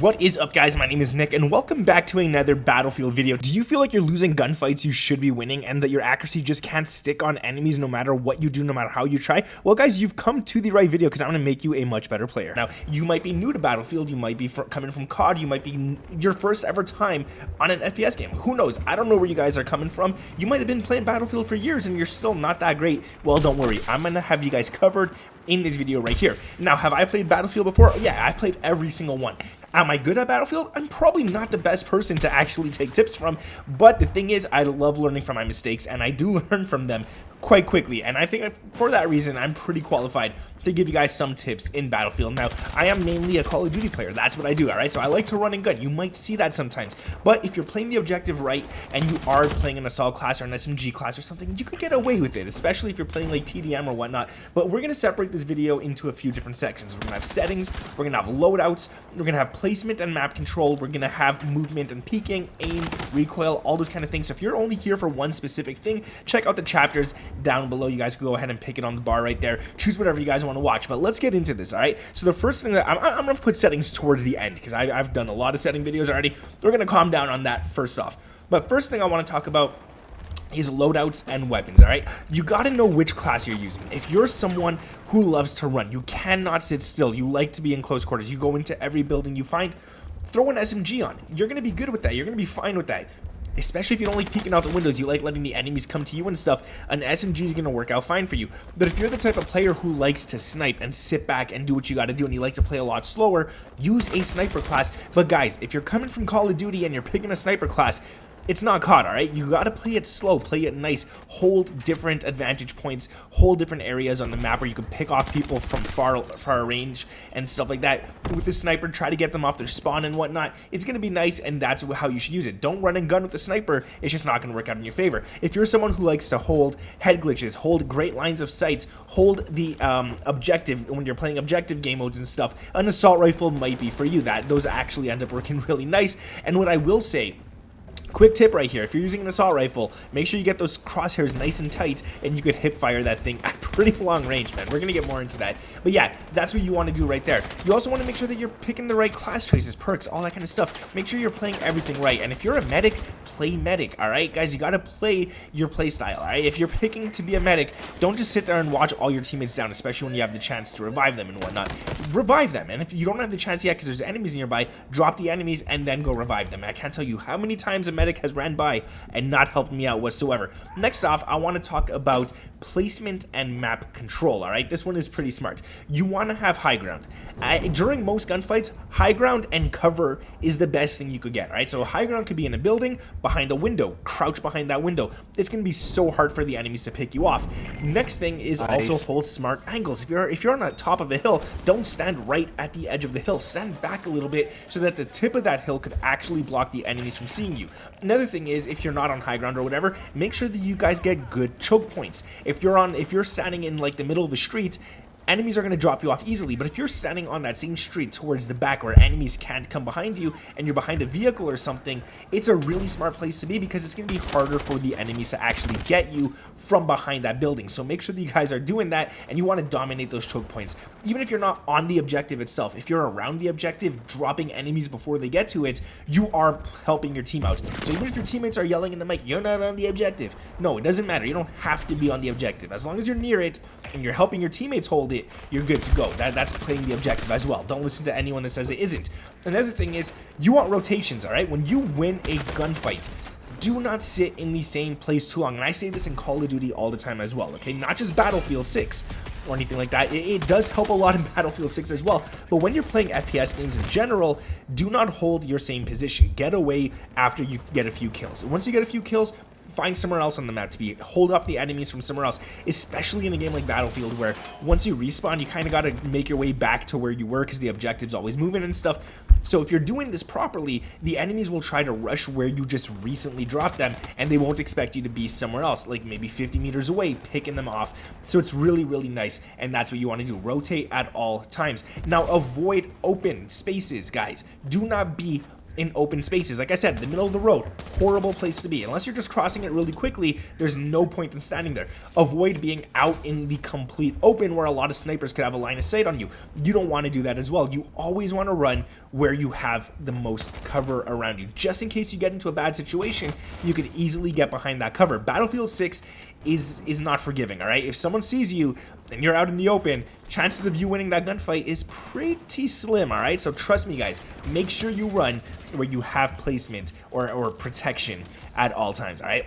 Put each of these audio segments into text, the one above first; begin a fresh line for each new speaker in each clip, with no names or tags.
What is up, guys? My name is Nick and welcome back to another Battlefield video. Do you feel like you're losing gunfights you should be winning and that your accuracy just can't stick on enemies no matter what you do, no matter how you try? Well, guys, you've come to the right video because I'm going to make you a much better player. Now, you might be new to Battlefield, you might be coming from COD, you might be your first ever time on an FPS game. Who knows? I don't know where you guys are coming from. You might have been playing Battlefield for years and you're still not that great. Well, don't worry. I'm going to have you guys covered in this video right here. Now, have I played Battlefield before? Yeah, I've played every single one. Am I good at Battlefield? I'm probably not the best person to actually take tips from, but the thing is, I love learning from my mistakes, and I do learn from them quite quickly, and I think for that reason, I'm pretty qualified to give you guys some tips in Battlefield. Now, I am mainly a Call of Duty player. That's what I do, alright? So I like to run and gun. You might see that sometimes, but if you're playing the objective right, and you are playing an assault class or an SMG class or something, you could get away with it, especially if you're playing like TDM or whatnot. But we're going to separate this video into a few different sections. We're going to have settings, we're going to have loadouts, we're going to have placement and map control, we're going to have movement and peeking, aim, recoil, all those kind of things. So if you're only here for one specific thing, check out the chapters down below. You guys can go ahead and pick it on the bar right there. Choose whatever you guys want to watch, but let's get into this, all right? So the first thing that I'm going to put settings towards the end because I've done a lot of setting videos already. We're going to calm down on that first off. But first thing I want to talk about is loadouts and weapons, all right? You got to know which class you're using. If you're someone who loves to run, you cannot sit still, you like to be in close quarters, you go into every building you find, throw an SMG on. You're going to be good with that. You're going to be fine with that. Especially if you don't like peeking out the windows, you like letting the enemies come to you and stuff, an SMG is going to work out fine for you. But if you're the type of player who likes to snipe and sit back and do what you got to do and you like to play a lot slower, use a sniper class. But guys, if you're coming from Call of Duty and you're picking a sniper class, it's not COD, alright? You gotta play it slow, play it nice, hold different advantage points, hold different areas on the map where you can pick off people from far range and stuff like that. With the sniper, try to get them off their spawn and whatnot. It's gonna be nice, and that's how you should use it. Don't run and gun with the sniper, it's just not gonna work out in your favor. If you're someone who likes to hold head glitches, hold great lines of sights, hold the objective when you're playing objective game modes and stuff, an assault rifle might be for you. Those actually end up working really nice. And what I will say, quick tip right here, if you're using an assault rifle, make sure you get those crosshairs nice and tight and you could hip fire that thing at pretty long range, man. We're gonna get more into that, but yeah, that's what you want to do right there. You also want to make sure that you're picking the right class choices, perks, all that kind of stuff. Make sure you're playing everything right, and if you're a medic, play medic, all right, guys? You got to play your play style, all right? If you're picking to be a medic, don't just sit there and watch all your teammates down, especially when you have the chance to revive them and whatnot. Revive them, and if you don't have the chance yet because there's enemies nearby, drop the enemies and then go revive them. And I can't tell you how many times a medic has ran by and not helped me out whatsoever. Next off, I want to talk about placement and map control, all right? This one is pretty smart. You want to have high ground. During most gunfights, high ground and cover is the best thing you could get, all right? So high ground could be in a building, behind a window, crouch behind that window. It's going to be so hard for the enemies to pick you off. Next thing is also hold smart angles. If you're on the top of a hill, don't stand right at the edge of the hill. Stand back a little bit so that the tip of that hill could actually block the enemies from seeing you. Another thing is, if you're not on high ground or whatever, make sure that you guys get good choke points. If you're standing in like the middle of the street, enemies are going to drop you off easily, but if you're standing on that same street towards the back where enemies can't come behind you and you're behind a vehicle or something, it's a really smart place to be because it's going to be harder for the enemies to actually get you from behind that building. So make sure that you guys are doing that and you want to dominate those choke points. Even if you're not on the objective itself, if you're around the objective, dropping enemies before they get to it, you are helping your team out. So even if your teammates are yelling in the mic, you're not on the objective. No, it doesn't matter. You don't have to be on the objective. As long as you're near it and you're helping your teammates hold it, you're good to go. That's playing the objective as well. Don't listen to anyone that says it isn't. Another thing is, you want rotations, all right? When you win a gunfight, do not sit in the same place too long. And I say this in Call of Duty all the time as well, okay? Not just Battlefield 6 or anything like that. It does help a lot in Battlefield 6 as well. But when you're playing FPS games in general, do not hold your same position. Get away after you get a few kills. And once you get a few kills, find somewhere else on the map to be. Hold off the enemies from somewhere else, especially in a game like Battlefield where once you respawn, you kind of got to make your way back to where you were because the objective's always moving and stuff. So if you're doing this properly, the enemies will try to rush where you just recently dropped them and they won't expect you to be somewhere else, like maybe 50 meters away, picking them off. So it's really, really nice, and that's what you want to do. Rotate at all times. Now, avoid open spaces, guys. Do not be in open spaces. Like I said, the middle of the road, horrible place to be. Unless you're just crossing it really quickly, there's no point in standing there. Avoid being out in the complete open where a lot of snipers could have a line of sight on you. You don't want to do that as well. You always want to run where you have the most cover around you. Just in case you get into a bad situation, you could easily get behind that cover. Battlefield 6 is not forgiving, all right? If someone sees you and you're out in the open, chances of you winning that gunfight is pretty slim, all right? So trust me, guys, make sure you run where you have placement or protection at all times, all right?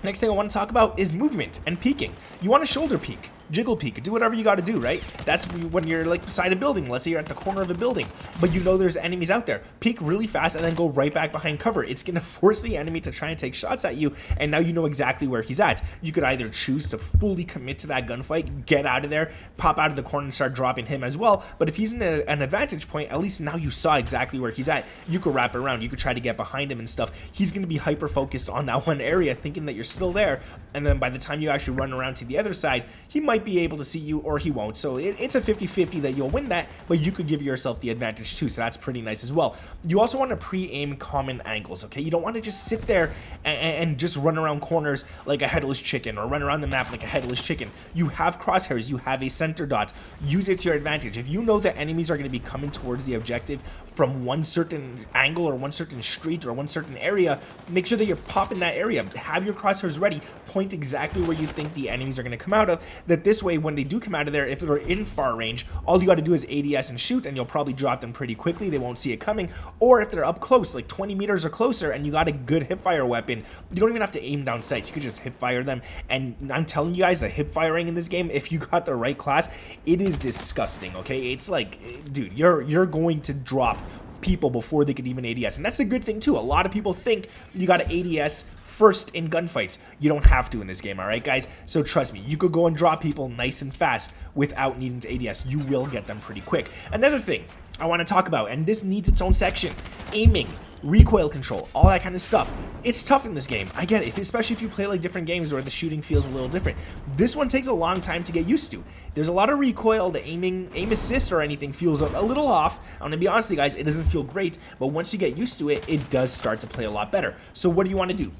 Next thing I want to talk about is movement and peeking. You want to shoulder peek, jiggle peek, do whatever you got to do, right? That's when you're like beside a building. Let's say you're at the corner of a building, but you know there's enemies out there. Peek really fast and then go right back behind cover. It's going to force the enemy to try and take shots at you, and now you know exactly where he's at. You could either choose to fully commit to that gunfight, get out of there, pop out of the corner and start dropping him as well, but if he's in an advantage point, at least now you saw exactly where he's at. You could wrap it around. You could try to get behind him and stuff. He's going to be hyper focused on that one area, thinking that you're still there, and then by the time you actually run around to the other side, he might be able to see you or he won't. So it's a 50-50 that you'll win that, but you could give yourself the advantage too, so that's pretty nice as well. You also want to pre-aim common angles, okay? You don't want to just sit there and just run around corners like a headless chicken or run around the map like a headless chicken. You have crosshairs, you have a center dot. Use it to your advantage. If you know that enemies are going to be coming towards the objective from one certain angle or one certain street or one certain area, make sure that you're popping that area. Have your crosshairs ready. Point exactly where you think the enemies are going to come out of. That this way, when they do come out of there, if they're in far range, all you got to do is ADS and shoot, and you'll probably drop them pretty quickly. They won't see it coming. Or if they're up close, like 20 meters or closer, and you got a good hipfire weapon, you don't even have to aim down sights. You could just hipfire them. And I'm telling you guys, the hipfiring in this game, if you got the right class, it is disgusting. Okay, it's like, dude, you're going to drop people before they could even ADS, and that's a good thing too. A lot of people think you got to ADS first in gunfights. You don't have to in this game, all right, guys? So trust me, you could go and drop people nice and fast without needing to ADS. You will get them pretty quick. Another thing I want to talk about, and this needs its own section, aiming, recoil control, all that kind of stuff. It's tough in this game. I get it, especially if you play like different games where the shooting feels a little different. This one takes a long time to get used to. There's a lot of recoil. The aim assist or anything feels a little off. I'm gonna be honest with you guys, it doesn't feel great, but once you get used to it, it does start to play a lot better. So what do you want to do?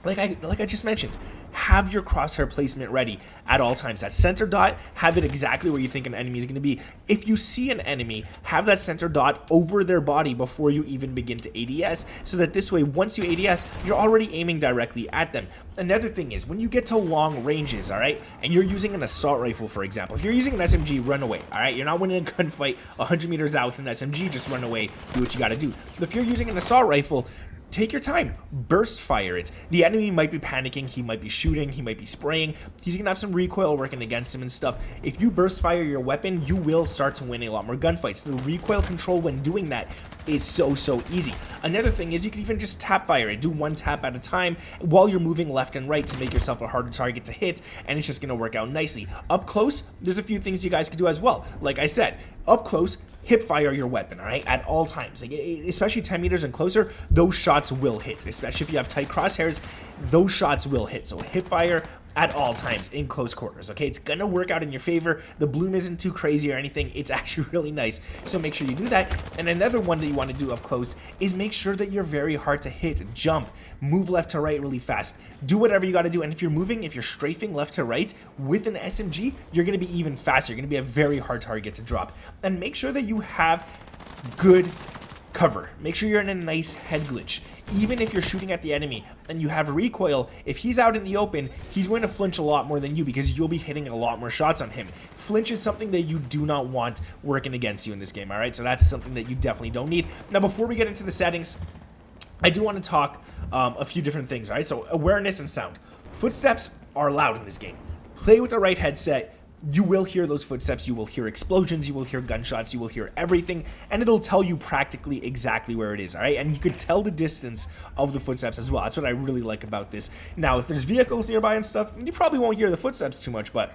Like I just mentioned, have your crosshair placement ready at all times. That center dot, have it exactly where you think an enemy is going to be. If you see an enemy, have that center dot over their body before you even begin to ADS, so that this way, once you ADS, you're already aiming directly at them. Another thing is, when you get to long ranges, all right, and you're using an assault rifle, for example, if you're using an SMG, run away, all right? You're not winning a gunfight 100 meters out with an SMG, just run away, do what you got to do. But if you're using an assault rifle, take your time, burst fire it. The enemy might be panicking, he might be shooting, he might be spraying, he's gonna have some recoil working against him and stuff. If you burst fire your weapon, you will start to win a lot more gunfights. The recoil control when doing that is so easy. Another thing is you can even just tap fire it. Do one tap at a time while you're moving left and right to make yourself a harder target to hit, and it's just gonna work out nicely. Up close, there's a few things you guys could do as well. Like I said, up close, hip fire your weapon, all right, at all times. Like, especially 10 meters and closer, those shots will hit. Especially if you have tight crosshairs, those shots will hit. So hip fire at all times in close quarters, okay? It's gonna work out in your favor. The bloom isn't too crazy or anything. It's actually really nice, so make sure you do that. And another one that you want to do up close is make sure that you're very hard to hit. Jump, move left to right really fast. Do whatever you got to do, and if you're strafing left to right with an SMG, you're gonna be even faster. You're gonna be a very hard target to drop. And make sure that you have good cover. Make sure you're in a nice head glitch. Even if you're shooting at the enemy and you have recoil, if he's out in the open, he's going to flinch a lot more than you because you'll be hitting a lot more shots on him. Flinch is something that you do not want working against you in this game, all right? So that's something that you definitely don't need. Now, before we get into the settings, I do want to talk a few different things, all right? So awareness and sound. Footsteps are loud in this game. Play with the right headset. You will hear those footsteps, you will hear explosions, you will hear gunshots, you will hear everything, and it'll tell you practically exactly where it is, all right? And you could tell the distance of the footsteps as well. That's what I really like about this. Now, if there's vehicles nearby and stuff, you probably won't hear the footsteps too much, but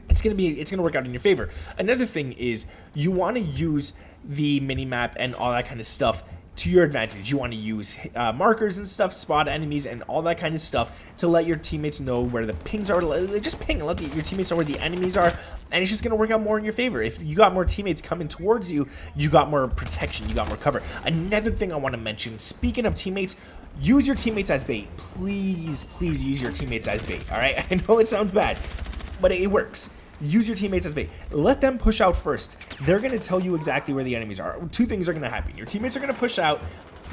it's gonna work out in your favor. Another thing is you want to use the minimap and all that kind of stuff to your advantage. You want to use markers and stuff, spot enemies and all that kind of stuff to let your teammates know where the pings are. Just ping and let your teammates know where the enemies are, and it's just going to work out more in your favor. If you got more teammates coming towards you, you got more protection, you got more cover. Another thing I want to mention, speaking of teammates, use your teammates as bait. Please use your teammates as bait, all right? I know it sounds bad, but it works. Use your teammates as bait. Let them push out first. They're going to tell you exactly where the enemies are. Two things are going to happen. Your teammates are going to push out.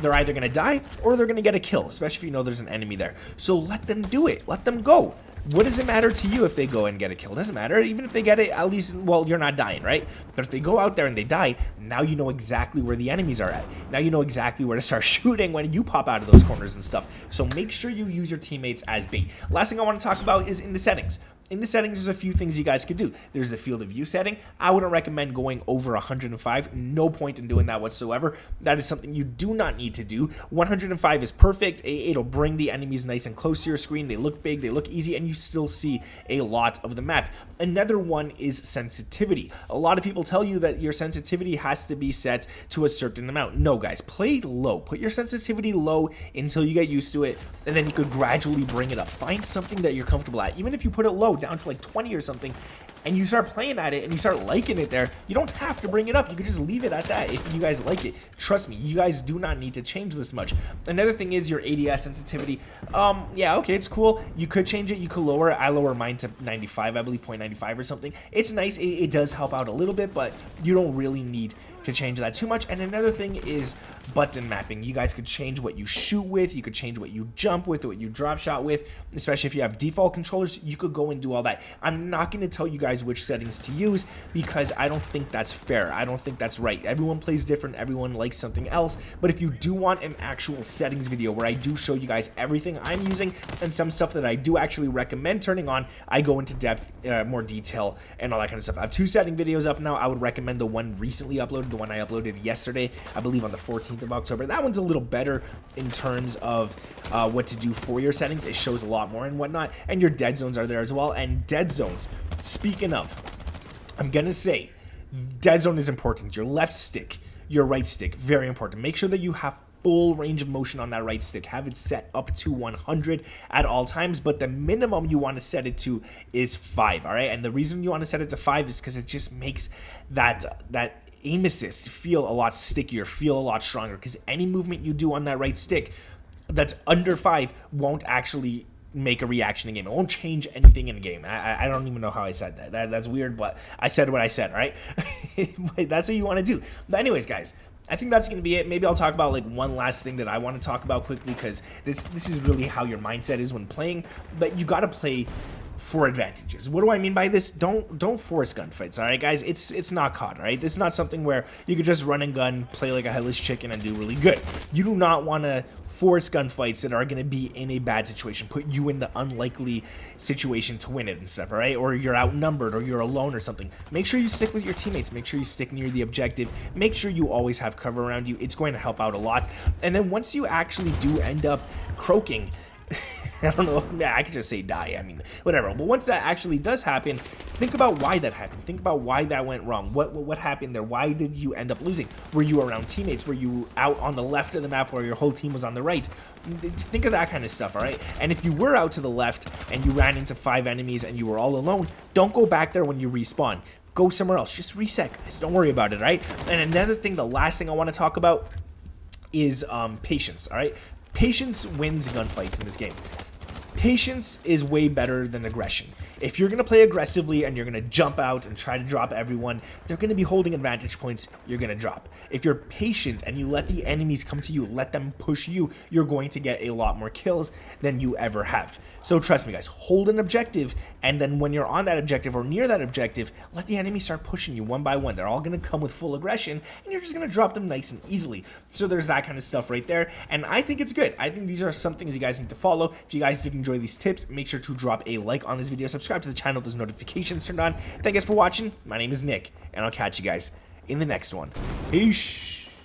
They're either going to die or they're going to get a kill, especially if you know there's an enemy there. So let them do it. Let them go. What does it matter to you if they go and get a kill? It doesn't matter. Even if they get it, at least, well, you're not dying, right? But if they go out there and they die, now you know exactly where the enemies are at. Now you know exactly where to start shooting when you pop out of those corners and stuff. So make sure you use your teammates as bait. Last thing I want to talk about is in the settings. In the settings, there's a few things you guys could do. There's the field of view setting. I wouldn't recommend going over 105. No point in doing that whatsoever. That is something you do not need to do. 105 is perfect. It'll bring the enemies nice and close to your screen. They look big, they look easy, and you still see a lot of the map. Another one is sensitivity. A lot of people tell you that your sensitivity has to be set to a certain amount. No, guys, play low. Put your sensitivity low until you get used to it, and then you could gradually bring it up. Find something that you're comfortable at. Even if you put it low, down to like 20 or something, and you start playing at it and you start liking it there, you don't have to bring it up. You could just leave it at that if you guys like it. Trust me, you guys do not need to change this much. Another thing is your ADS sensitivity. Yeah, okay, it's cool. You could change it. You could lower it. I lower mine to 95, I believe 0.95 or something. It's nice. It does help out a little bit, but you don't really need to change that too much. And another thing is button mapping. You guys could change what you shoot with, you could change what you jump with, what you drop shot with, especially if you have default controllers. You could go and do all that. I'm not going to tell you guys which settings to use because I don't think that's fair. I don't think that's right. Everyone plays different, everyone likes something else. But if you do want an actual settings video where I do show you guys everything I'm using and some stuff that I do actually recommend turning on, I go into depth, more detail and all that kind of stuff. I have 2 setting videos up now. I would recommend the one recently uploaded, the one I uploaded yesterday, I believe on the 14th of October. That one's a little better in terms of what to do for your settings. It shows a lot more and whatnot, and your dead zones are there as well. And dead zones, speaking of, I'm gonna say dead zone is important. Your left stick, your right stick, very important. Make sure that you have full range of motion on that right stick. Have it set up to 100 at all times, but the minimum you want to set it to is 5, all right? And the reason you want to set it to 5 is because it just makes that aim assist feel a lot stickier, feel a lot stronger, because any movement you do on that right stick that's under 5 won't actually make a reaction in game. It won't change anything in game. I don't even know how I said that. That's weird, but I said what I said, right? But that's what you want to do. But anyways, guys, I think that's going to be it. Maybe I'll talk about like one last thing that I want to talk about quickly, because this is really how your mindset is when playing. But you got to play for advantages. What do I mean by this? Don't force gunfights, all right, guys? It's not COD, all right? This is not something where you could just run and gun, play like a headless chicken, and do really good. You do not want to force gunfights that are going to be in a bad situation, put you in the unlikely situation to win it and stuff, all right? Or you're outnumbered, or you're alone or something. Make sure you stick with your teammates. Make sure you stick near the objective. Make sure you always have cover around you. It's going to help out a lot. And then once you actually do end up croaking, I don't know, yeah, I could just say die, I mean, whatever. But once that actually does happen, think about why that happened. Think about why that went wrong. What happened there? Why did you end up losing? Were you around teammates? Were you out on the left of the map where your whole team was on the right? Think of that kind of stuff, all right? And if you were out to the left and you ran into 5 enemies and you were all alone, don't go back there when you respawn. Go somewhere else. Just reset, guys. Don't worry about it, all right? And another thing, the last thing I want to talk about is patience, all right? Patience wins gunfights in this game. Patience is way better than aggression. If you're going to play aggressively and you're going to jump out and try to drop everyone, they're going to be holding advantage points, you're going to drop. If you're patient and you let the enemies come to you, let them push you, you're going to get a lot more kills than you ever have. So trust me, guys, hold an objective, and then when you're on that objective or near that objective, let the enemy start pushing you one by one. They're all going to come with full aggression, and you're just going to drop them nice and easily. So there's that kind of stuff right there, and I think it's good. I think these are some things you guys need to follow. If you guys did enjoy these tips, make sure to drop a like on this video, subscribe to the channel, those notifications turned on. Thank you guys for watching. My name is Nick, and I'll catch you guys in the next one. Peace.